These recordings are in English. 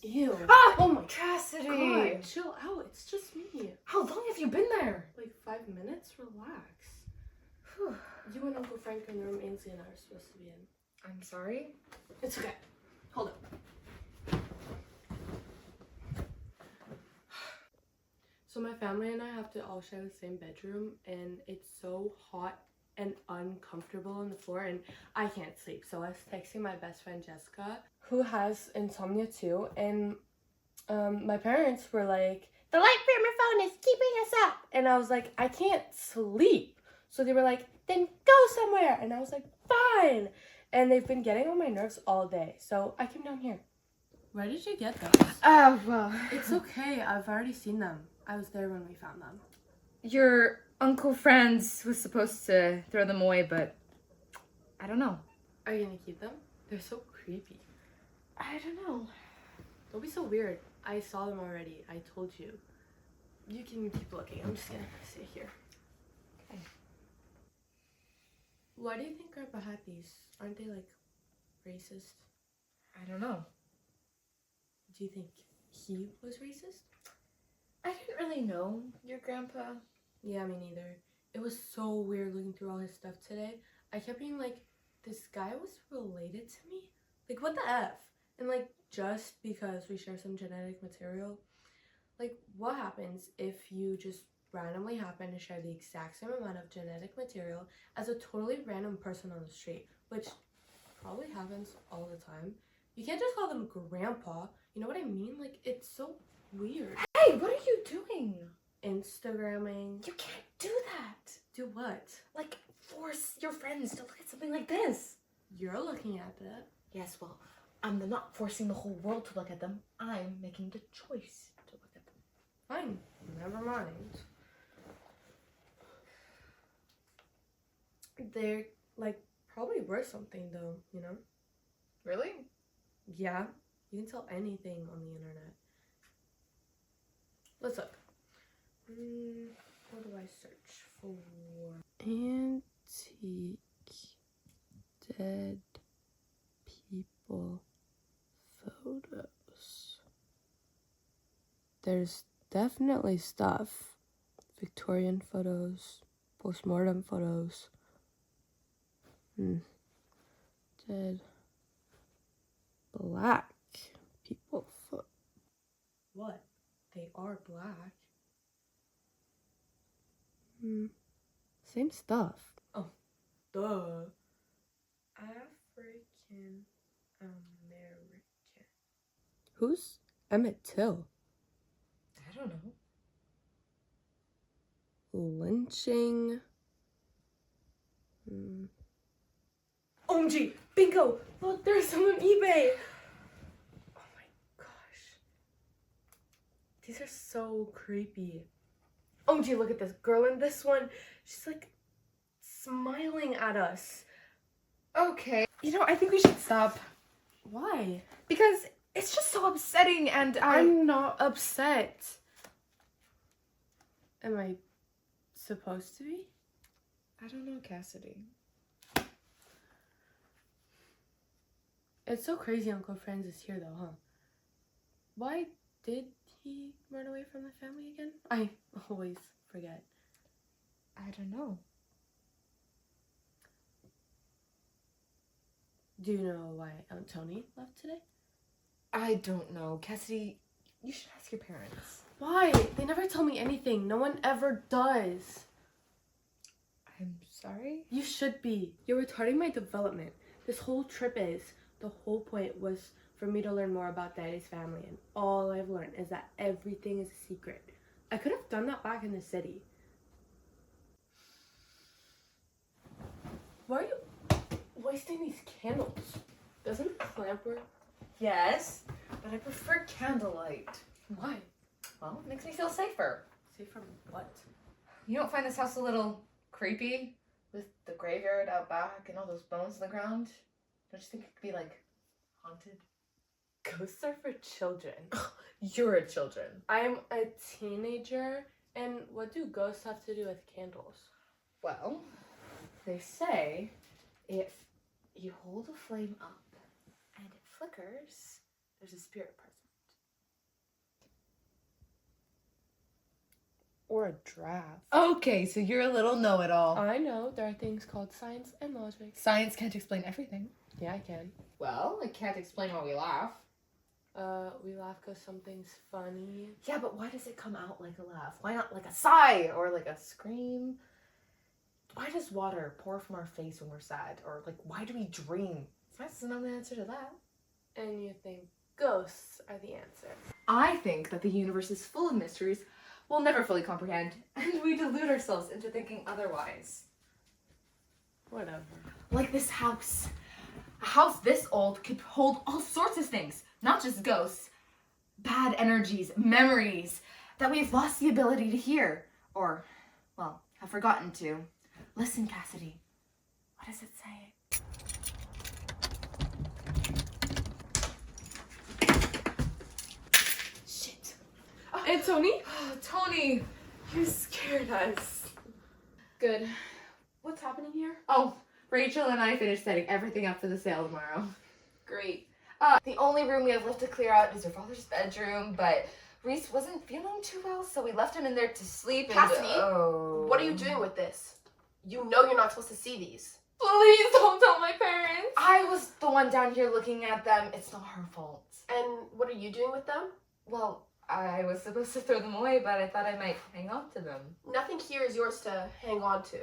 Ew. Ah! Oh my Cassidy! God, chill out. It's just me. How long have you been there? Like 5 minutes? Relax. Whew. You and Uncle Frank are in the room Ainsley and I are supposed to be in. I'm sorry? It's okay. Hold up. So my family and I have to all share the same bedroom, and it's so hot and uncomfortable on the floor, and I can't sleep. So I was texting my best friend Jessica, who has insomnia too, and my parents were like, the light from your phone is keeping us up. And I was like, I can't sleep. So they were like, then go somewhere. And I was like, fine. And they've been getting on my nerves all day. So I came down here. Where did you get those? Oh, well. It's okay. I've already seen them. I was there when we found them. Your Uncle Franz was supposed to throw them away, but I don't know. Are you gonna keep them? They're so creepy. I don't know. Don't be so weird. I saw them already. I told you. You can keep looking. I'm just gonna sit here. Okay. Why do you think Grandpa had these? Aren't they like racist? I don't know. Do you think he was racist? I didn't really know your grandpa. Yeah, me neither. It was so weird looking through all his stuff today. I kept being like, this guy was related to me? Like, what the F? And like, just because we share some genetic material, like, what happens if you just randomly happen to share the exact same amount of genetic material as a totally random person on the street, which probably happens all the time? You can't just call them grandpa. You know what I mean? Like, it's so weird. Hey, what are you doing? Instagramming. You can't do that. Do what? Like, force your friends to look at something like this. You're looking at that. Yes, well, I'm not forcing the whole world to look at them. I'm making the choice to look at them. Fine. Never mind. They're, like, probably worth something, though, you know? Really? Yeah. You can sell anything on the internet. Let's look. What do I search for? Antique dead people photos. There's definitely stuff. Victorian photos, postmortem photos. Dead black people What? They are black. Same stuff. Oh, duh. African American. Who's Emmett Till? I don't know. Lynching. OMG! Bingo! Look, there's some on eBay! Oh my gosh. These are so creepy. OMG, look at this girl in this one. She's like smiling at us. Okay. You know, I think we should stop. Why? Because it's just so upsetting and I'm not upset. Am I supposed to be? I don't know, Cassidy. It's so crazy Uncle Franz is here though, huh? Why did he run away from the family again? I always forget. I don't know. Do you know why Aunt Tony left today? I don't know. Cassidy, you should ask your parents. Why? They never tell me anything. No one ever does. I'm sorry? You should be. You're retarding my development. This whole trip is. The whole point was for me to learn more about Daddy's family, and all I've learned is that everything is a secret. I could have done that back in the city. Why are you wasting these candles? Doesn't a clamp work? Yes, but I prefer candlelight. Why? Well, it makes me feel safer. Safe from what? You don't find this house a little creepy? With the graveyard out back and all those bones in the ground? Don't you think it could be, like, haunted? Ghosts are for children. You're a children. I'm a teenager, and what do ghosts have to do with candles? Well, they say if you hold a flame up and it flickers, there's a spirit present. Or a draft. Okay, so you're a little know-it-all. I know, there are things called science and logic. Science can't explain everything. Yeah, I can. Well, it can't explain why we laugh. We laugh because something's funny. Yeah, but why does it come out like a laugh? Why not like a sigh or like a scream? Why does water pour from our face when we're sad? Or like, why do we dream? It's nice to know the answer to that. And you think ghosts are the answer. I think that the universe is full of mysteries we'll never fully comprehend, and we delude ourselves into thinking otherwise. Whatever. Like this house. A house this old could hold all sorts of things, not just ghosts. Bad energies, memories that we've lost the ability to hear, or, well, have forgotten to. Listen, Cassidy. What does it say? Shit. Hey, Tony? Tony! You scared us. Good. What's happening here? Oh, Rachel and I finished setting everything up for the sale tomorrow. Great. The only room we have left to clear out is your father's bedroom, but Reese wasn't feeling too well, so we left him in there to sleep. Cassidy, what are you doing with this? You know you're not supposed to see these. Please don't tell my parents. I was the one down here looking at them. It's not her fault. And what are you doing with them? Well, I was supposed to throw them away, but I thought I might hang on to them. Nothing here is yours to hang on to.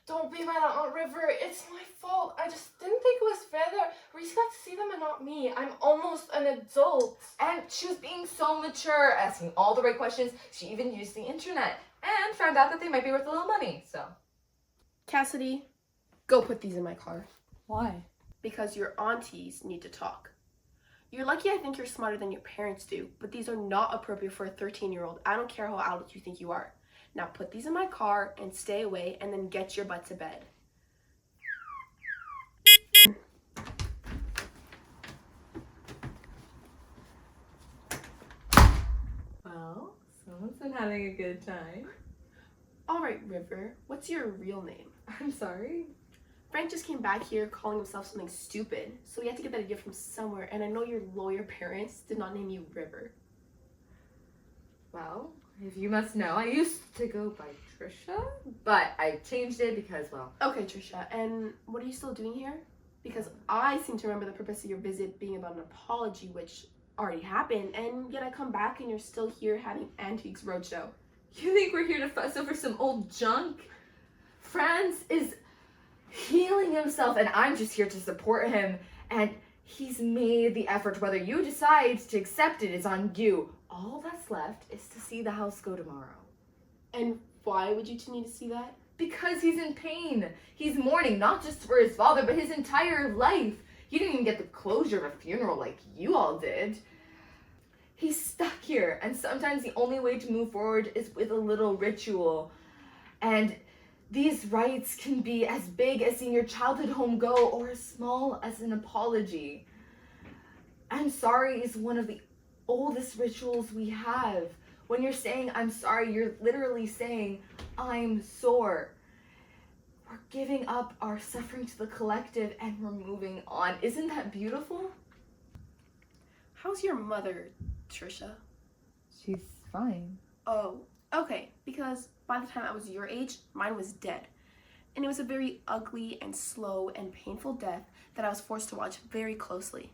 Don't be mad at Aunt River. It's my fault. I just didn't think it was fair that Reese got to see them and not me. I'm almost an adult. And she was being so mature, asking all the right questions. She even used the internet and found out that they might be worth a little money, so. Cassidy, go put these in my car. Why? Because your aunties need to talk. You're lucky I think you're smarter than your parents do, but these are not appropriate for a 13-year-old. I don't care how adult you think you are. Now put these in my car and stay away and then get your butt to bed. Well, someone's been having a good time. Alright, River, what's your real name? I'm sorry. Frank just came back here calling himself something stupid, so we had to get that idea from somewhere, and I know your lawyer parents did not name you River. Well, if you must know, I used to go by Trisha, but I changed it because, well... Okay, Trisha, and what are you still doing here? Because I seem to remember the purpose of your visit being about an apology, which already happened, and yet I come back and you're still here having Antiques Roadshow. You think we're here to fuss over some old junk? Franz is healing himself, and I'm just here to support him, and he's made the effort. Whether you decide to accept it is on you. All that's left is to see the house go tomorrow. And why would you two need to see that? Because he's in pain. He's mourning not just for his father, but his entire life. He didn't even get the closure of a funeral like you all did. He's stuck here, and sometimes the only way to move forward is with a little ritual. And these rites can be as big as seeing your childhood home go, or as small as an apology. I'm sorry is one of the oldest rituals we have. When you're saying I'm sorry, you're literally saying I'm sore. We're giving up our suffering to the collective and we're moving on. Isn't that beautiful? How's your mother, Trisha? She's fine. Oh, okay, because by the time I was your age, mine was dead. And it was a very ugly and slow and painful death that I was forced to watch very closely.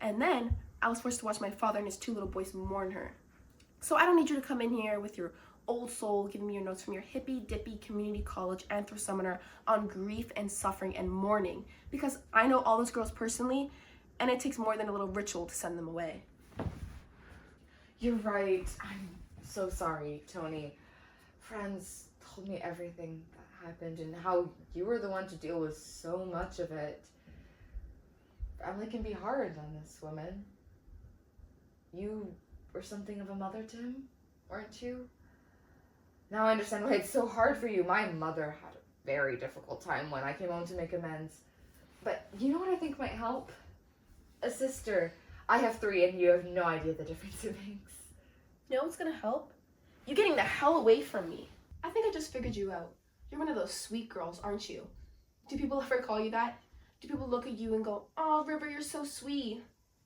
And then I was forced to watch my father and his two little boys mourn her. So I don't need you to come in here with your old soul giving me your notes from your hippy-dippy community college anthro seminar on grief and suffering and mourning, because I know all those girls personally, and it takes more than a little ritual to send them away. You're right. I'm so sorry, Tony. Friends told me everything that happened and how you were the one to deal with so much of it. Family can be hard on this woman. You were something of a mother to him, weren't you? Now I understand why it's so hard for you. My mother had a very difficult time when I came home to make amends. But you know what I think might help? A sister. I have 3 and you have no idea the difference it makes. You know what's gonna help? You getting the hell away from me. I think I just figured you out. You're one of those sweet girls, aren't you? Do people ever call you that? Do people look at you and go, "Oh, River, you're so sweet"?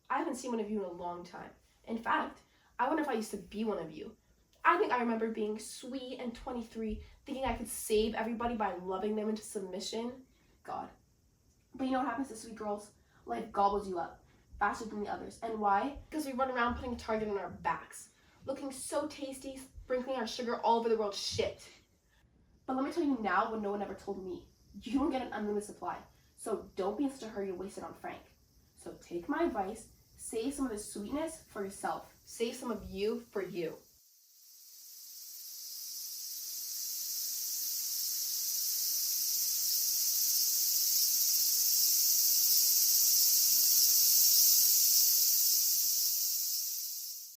I haven't seen one of you in a long time. In fact, I wonder if I used to be one of you. I think I remember being sweet and 23, thinking I could save everybody by loving them into submission. God. But you know what happens to sweet girls? Life gobbles you up faster than the others. And why? Because we run around putting a target on our backs, looking so tasty, sprinkling our sugar all over the world. Shit. But let me tell you now what no one ever told me. You don't get an unlimited supply. So don't be in such a hurry to waste it on Frank. So take my advice, save some of the sweetness for yourself. Save some of you for you.